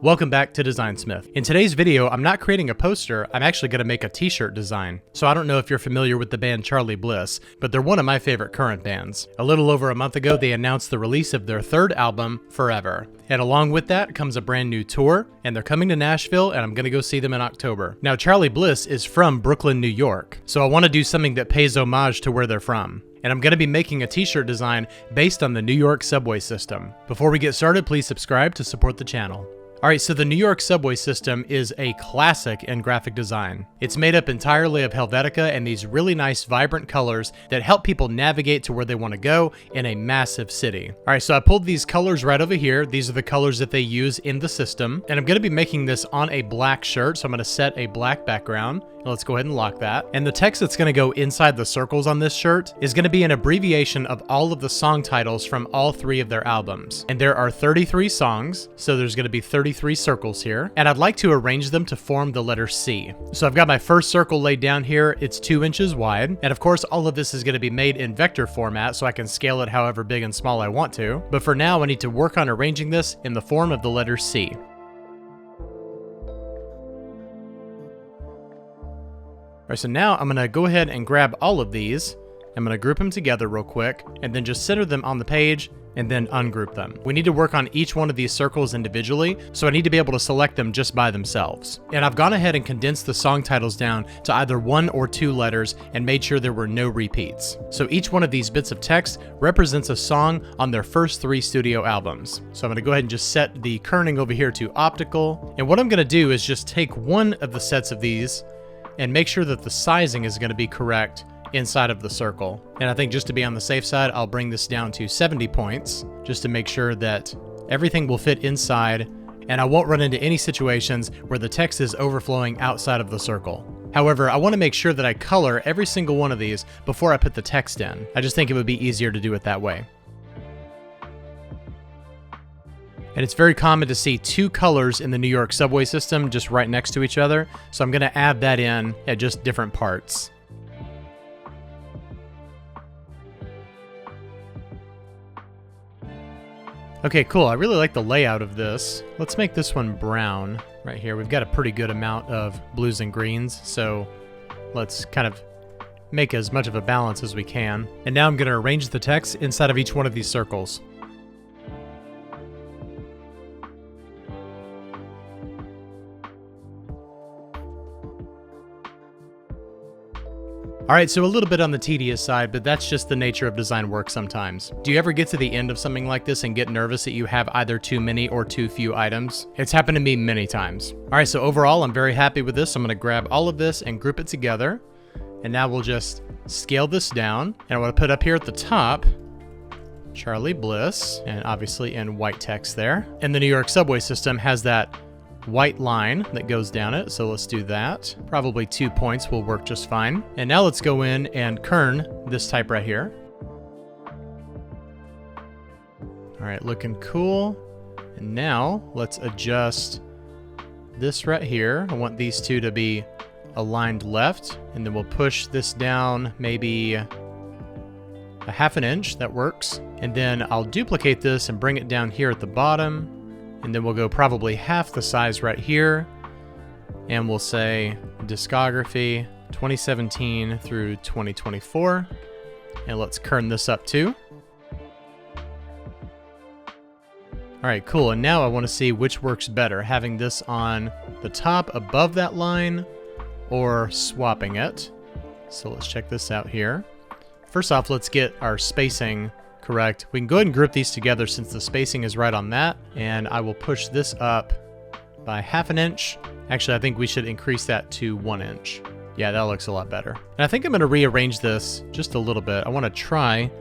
Welcome back to Designsmith. In today's video, I'm not creating a poster, I'm actually going to make a t-shirt design. So I don't know if you're familiar with the band Charly Bliss, but they're one of my favorite current bands. A little over a month ago, they announced the release of their third album, Forever. And along with that comes a brand new tour, and they're coming to Nashville, and I'm going to go see them in October. Now, Charly Bliss is from Brooklyn, New York, so I want to do something that pays homage to where they're from. And I'm going to be making a t-shirt design based on the New York subway system. Before we get started, please subscribe to support the channel. Alright, so the New York subway system is a classic in graphic design. It's made up entirely of Helvetica and these really nice vibrant colors that help people navigate to where they want to go in a massive city. Alright, so I pulled these colors right over here. These are the colors that they use in the system. And I'm going to be making this on a black shirt, so I'm going to set a black background. Let's go ahead and lock that. And the text that's going to go inside the circles on this shirt is going to be an abbreviation of all of the song titles from all three of their albums. And there are 33 songs, so there's going to be 33 circles here. And I'd like to arrange them to form the letter C. So I've got my first circle laid down here. It's 2 inches wide. And of course, all of this is going to be made in vector format, so I can scale it however big and small I want to. But for now, I need to work on arranging this in the form of the letter C. Alright, so now I'm going to go ahead and grab all of these. I'm going to group them together real quick, and then just center them on the page, and then ungroup them. We need to work on each one of these circles individually, so I need to be able to select them just by themselves. And I've gone ahead and condensed the song titles down to either 1 or 2 letters and made sure there were no repeats. So each one of these bits of text represents a song on their first 3 studio albums. So I'm going to go ahead and just set the kerning over here to optical. And what I'm going to do is just take one of the sets of these and make sure that the sizing is going to be correct inside of the circle. And I think just to be on the safe side, I'll bring this down to 70 points just to make sure that everything will fit inside and I won't run into any situations where the text is overflowing outside of the circle. However, I want to make sure that I color every single one of these before I put the text in. I just think it would be easier to do it that way. And it's very common to see 2 colors in the New York subway system just right next to each other, so I'm going to add that in at just different parts. Okay, cool. I really like the layout of this. Let's make this one brown right here. We've got a pretty good amount of blues and greens, so let's kind of make as much of a balance as we can. And now I'm going to arrange the text inside of each one of these circles. Alright, so a little bit on the tedious side, but that's just the nature of design work sometimes. Do you ever get to the end of something like this and get nervous that you have either too many or too few items? It's happened to me many times. Alright, so overall, I'm very happy with this. I'm going to grab all of this and group it together. And now we'll just scale this down. And I want to put up here at the top, Charly Bliss, and obviously in white text there. And the New York subway system has that white line that goes down it, so let's do that. Probably 2 points will work just fine. And now let's go in and kern this type right here. Alright, looking cool. And now let's adjust this right here. I want these two to be aligned left, and then we'll push this down maybe a 1/2 inch. That works. And then I'll duplicate this and bring it down here at the bottom. And then we'll go probably half the size right here. And we'll say discography 2017 through 2024. And let's kern this up too. Alright, cool. And now I want to see which works better, having this on the top above that line or swapping it. So let's check this out here. First off, let's get our spacing correct. We can go ahead and group these together since the spacing is right on that. And I will push this up by 1/2 inch. Actually, I think we should increase that to 1 inch. Yeah, that looks a lot better. And I think I'm going to rearrange this just a little bit. I want to try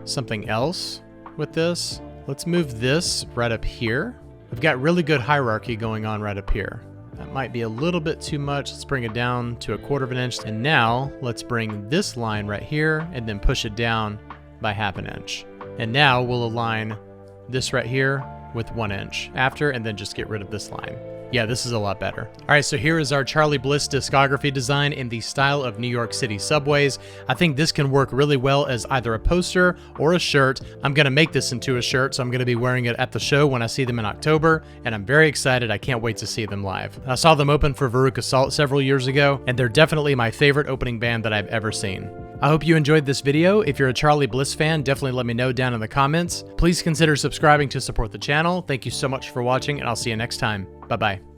something else with this. Let's move this right up here. I've got really good hierarchy going on right up here. That might be a little bit too much. Let's bring it down to 1/4 inch. And now let's bring this line right here and then push it down by 1/2 inch. And now we'll align this right here with 1 inch after, and then just get rid of this line. Yeah, this is a lot better. All right, so here is our Charly Bliss discography design in the style of New York City subways. I think this can work really well as either a poster or a shirt. I'm gonna make this into a shirt, so I'm gonna be wearing it at the show when I see them in October, and I'm very excited. I can't wait to see them live. I saw them open for Veruca Salt several years ago, and they're definitely my favorite opening band that I've ever seen. I hope you enjoyed this video. If you're a Charly Bliss fan, definitely let me know down in the comments. Please consider subscribing to support the channel. Thank you so much for watching, and I'll see you next time. Bye-bye.